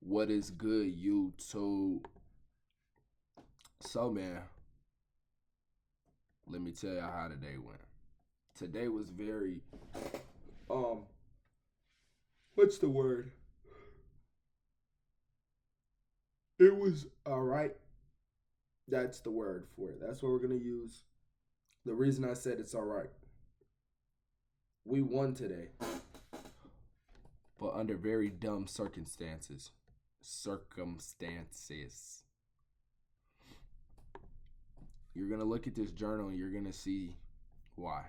What is good, YouTube? So, man, let me tell y'all how today went. Today was very, um, what's the word? It was all right. That's the word for it. That's what we're gonna use. The reason I said it's all right. We won today, but under very dumb circumstances. Circumstances. You're gonna look at this journal and you're gonna see why.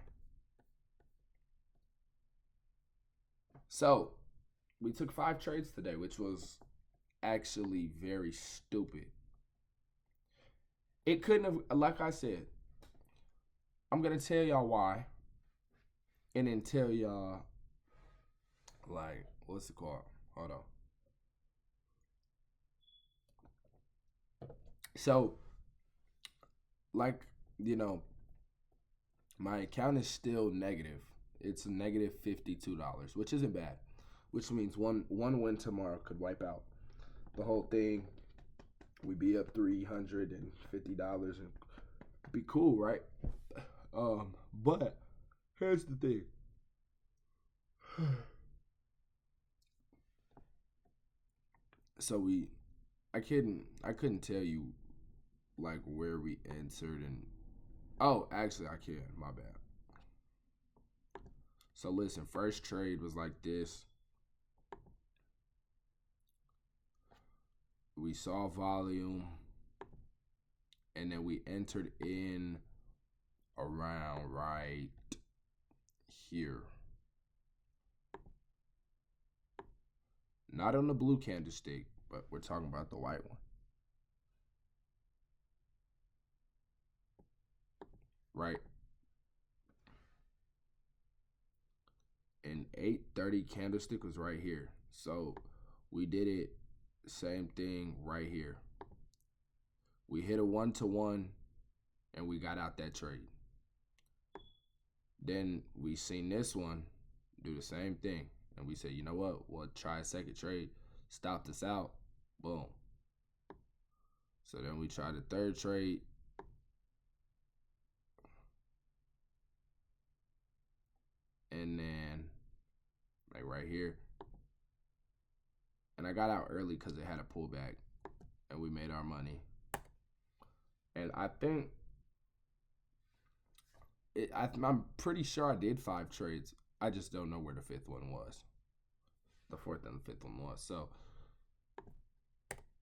So, we took 5 trades today, which was actually very stupid. It couldn't have, like I said, I'm going to tell y'all why. And then tell y'all, like, what's it called? Hold on. So, like, my account is still negative. It's a negative $52, which isn't bad. Which means one win tomorrow could wipe out the whole thing. We'd be up $350 and be cool, right? But here's the thing. So I couldn't tell you like where we entered and actually I can, my bad. So listen, first trade was like this. We saw volume and then we entered in around right here. Not on the blue candlestick, but we're talking about the white one. Right? And 8:30 candlestick was right here. So we did it, same thing right here. We hit a 1-to-1 and we got out that trade. Then we seen this one do the same thing. And we said, you know what? We'll try a second trade. Stopped us out. Boom. So then we tried a third trade. And then, like right here. And I got out early because it had a pullback. And we made our money. And I think, I'm pretty sure I did 5 trades. I just don't know where the 5th one was. The 4th and the 5th one was. So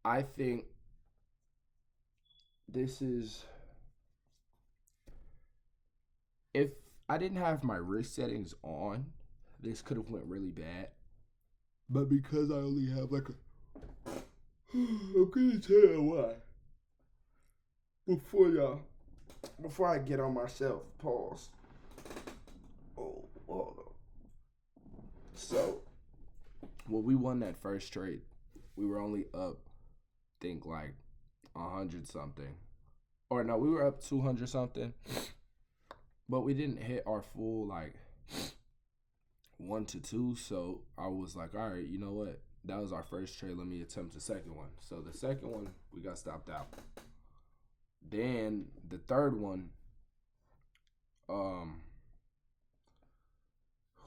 I think this is, if I didn't have my risk settings on, this could have went really bad. But because I only have like a, I'm gonna tell you why. Before I get on myself, pause. Oh, hold on. So, when we won that first trade, we were only up, think like 100 something. Or no, we were up 200 something. But we didn't hit our full like 1 to 2. So I was like, all right, you know what? That was our first trade. Let me attempt the second one. So the second one, we got stopped out. Then the third one,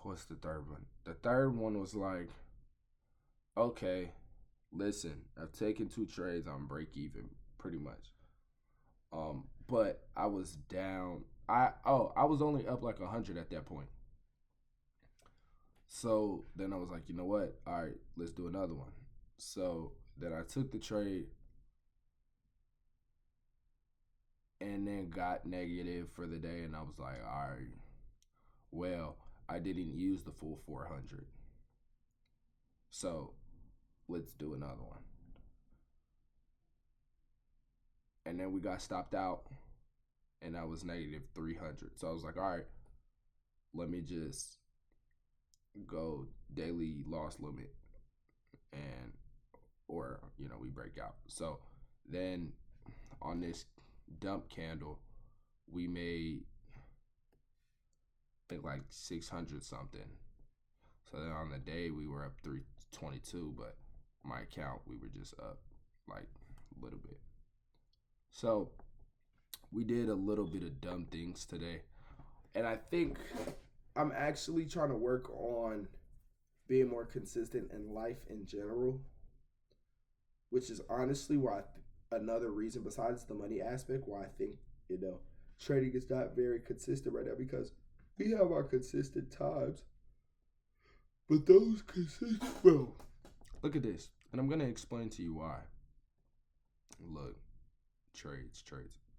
what's the third one? The third one was like, okay, listen, I've taken 2 trades on break even, pretty much. But I was down. I was only up like 100 at that point. So then I was like, you know what? All right, let's do another one. So then I took the trade and then got negative for the day. And I was like, all right, well, I didn't use the full 400. So let's do another one. And then we got stopped out and that was negative 300. So I was like, all right, let me just go daily loss limit and or we break out. So then on this dump candle we made I think like 600 something. So then on the day we were up 322, but my account, we were just up like a little bit. So we did a little bit of dumb things today. And I think I'm actually trying to work on being more consistent in life in general, which is honestly why another reason besides the money aspect why I think, trading is not very consistent right now, because we have our consistent times, but those consistent, bro. Look at this, and I'm gonna explain to you why. Look, trades.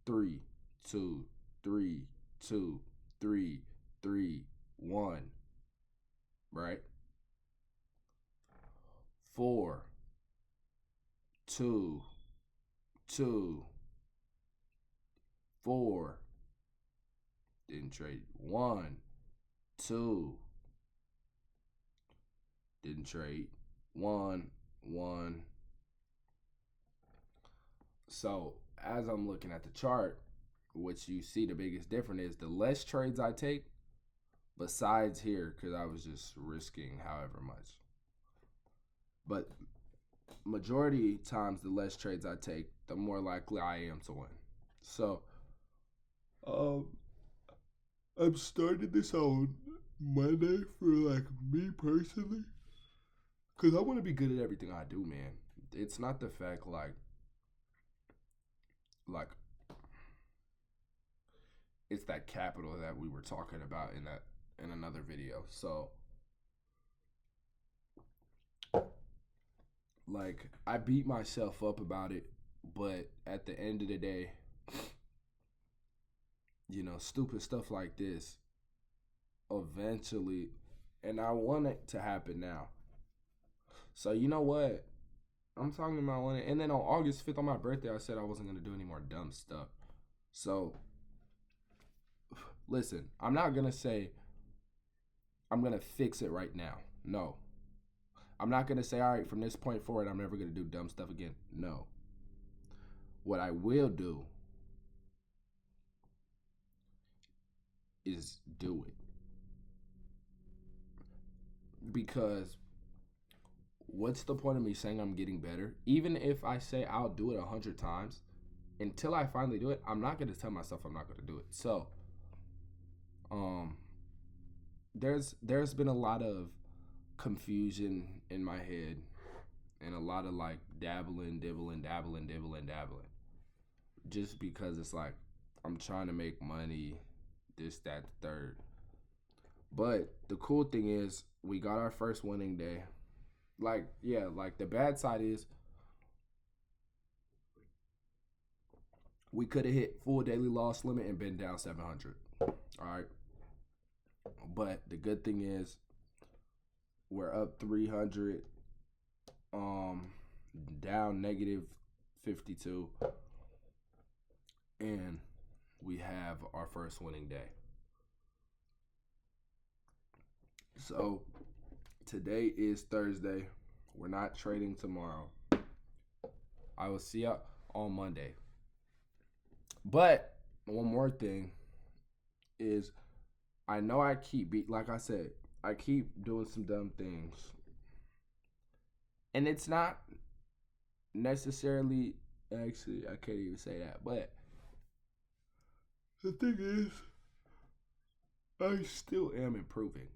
3, 2, 3, 2, 3, 3, 1. Right? 4, 2, 2, 4. Didn't trade. 1, 2. Didn't trade. 1, 1. So as I'm looking at the chart, what you see the biggest difference is the less trades I take, besides here, because I was just risking however much. But majority times, the less trades I take, the more likely I am to win. So, I'm starting this on Monday for like me personally, because I want to be good at everything I do, man. It's not the fact like it's that capital that we were talking about in another video. So like I beat myself up about it, but at the end of the day, stupid stuff like this eventually, and I want it to happen now. So you know what? I'm talking about one, and then on August 5th on my birthday, I said I wasn't gonna do any more dumb stuff. So listen, I'm not gonna say I'm gonna fix it right now. No. I'm not gonna say, all right, from this point forward, I'm never gonna do dumb stuff again. No. What I will do is do it. Because what's the point of me saying I'm getting better? Even if I say I'll do it 100 times, until I finally do it, I'm not going to tell myself I'm not going to do it. So, there's been a lot of confusion in my head, and a lot of like dabbling. Just because it's like I'm trying to make money, this, that, the third. But the cool thing is we got our first winning day. Like the bad side is we could have hit full daily loss limit and been down 700. All right. But the good thing is we're up 300, down negative 52, and we have our first winning day. So today is Thursday. We're not trading tomorrow. I will see you on Monday. But one more thing is I know I keep like I said, I keep doing some dumb things. And it's not necessarily, actually, I can't even say that, but the thing is, I still am improving.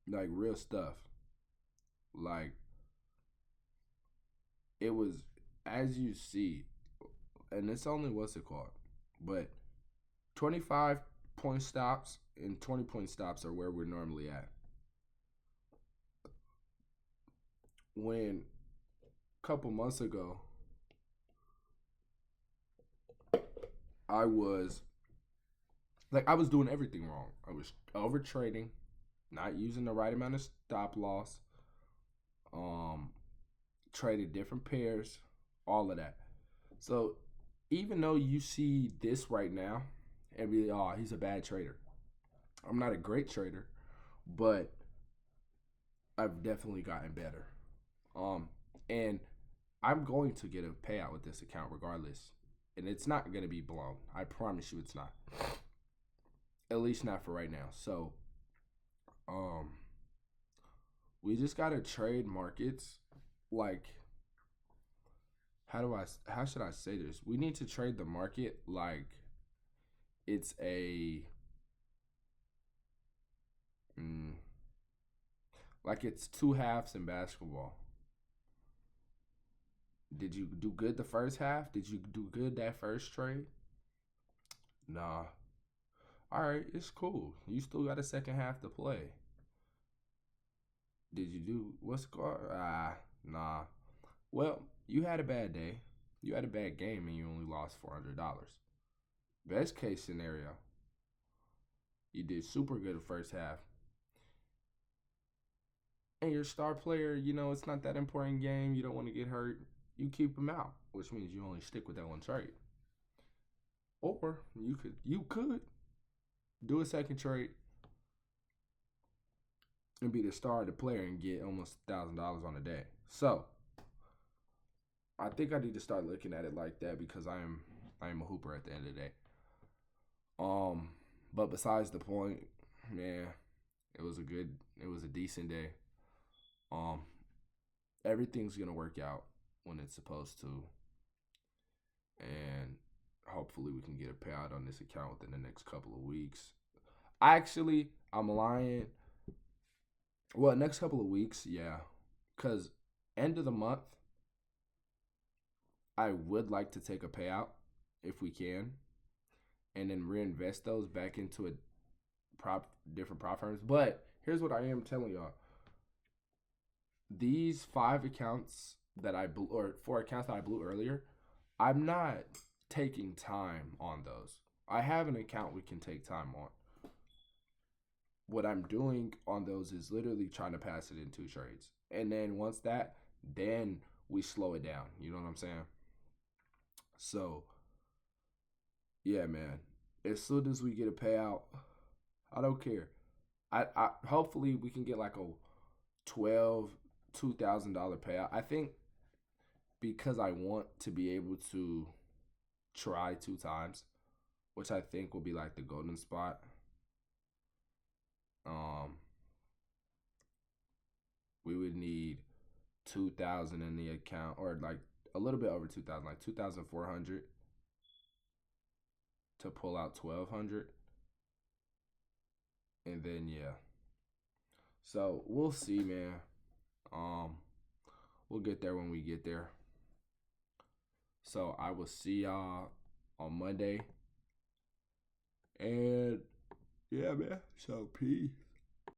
Like real stuff. Like it was, as you see, and it's only what's it called, but 25 point stops and 20 point stops are where we're normally at. When a couple months ago, I was doing everything wrong. I was over trading, not using the right amount of stop loss, traded different pairs, all of that. So even though you see this right now and be like, oh, he's a bad trader. I'm not a great trader, but I've definitely gotten better. And I'm going to get a payout with this account regardless. And it's not going to be blown. I promise you it's not. At least not for right now. So, we just got to trade markets like how should I say this? We need to trade the market like it's a mm, like it's two halves in basketball. Did you do good the first half? Did you do good that first trade? Nah. All right, it's cool. You still got a second half to play. Did you do what's called? Nah. Well, you had a bad day. You had a bad game and you only lost $400. Best case scenario, you did super good the first half. And your star player, it's not that important game. You don't want to get hurt. You keep him out, which means you only stick with that one trade. Or you could do a second trade and be the star of the player and get almost $1,000 on a day. So I think I need to start looking at it like that because I am a hooper at the end of the day. Um, but besides the point, man, it was a decent day. Um, everything's gonna work out when it's supposed to, and hopefully we can get a payout on this account within the next couple of weeks. Actually, I'm lying. Well, next couple of weeks, yeah, because end of the month, I would like to take a payout if we can, and then reinvest those back into a different prop firms. But here's what I am telling y'all: these five accounts that I blew, or four accounts that I blew earlier, I'm not taking time on those. I have an account we can take time on. What I'm doing on those is literally trying to pass it in two trades. And then once that, then we slow it down. You know what I'm saying? So, yeah, man. As soon as we get a payout, I don't care. I hopefully we can get like a 12 $2,000 payout. I think because I want to be able to try two times, which I think will be like the golden spot. Um, we would need 2,000 in the account, or like a little bit over 2,000, like 2,400 to pull out 1,200, and then yeah. So we'll see, man. Um, we'll get there when we get there. So I will see y'all on Monday, and yeah, man. So peace.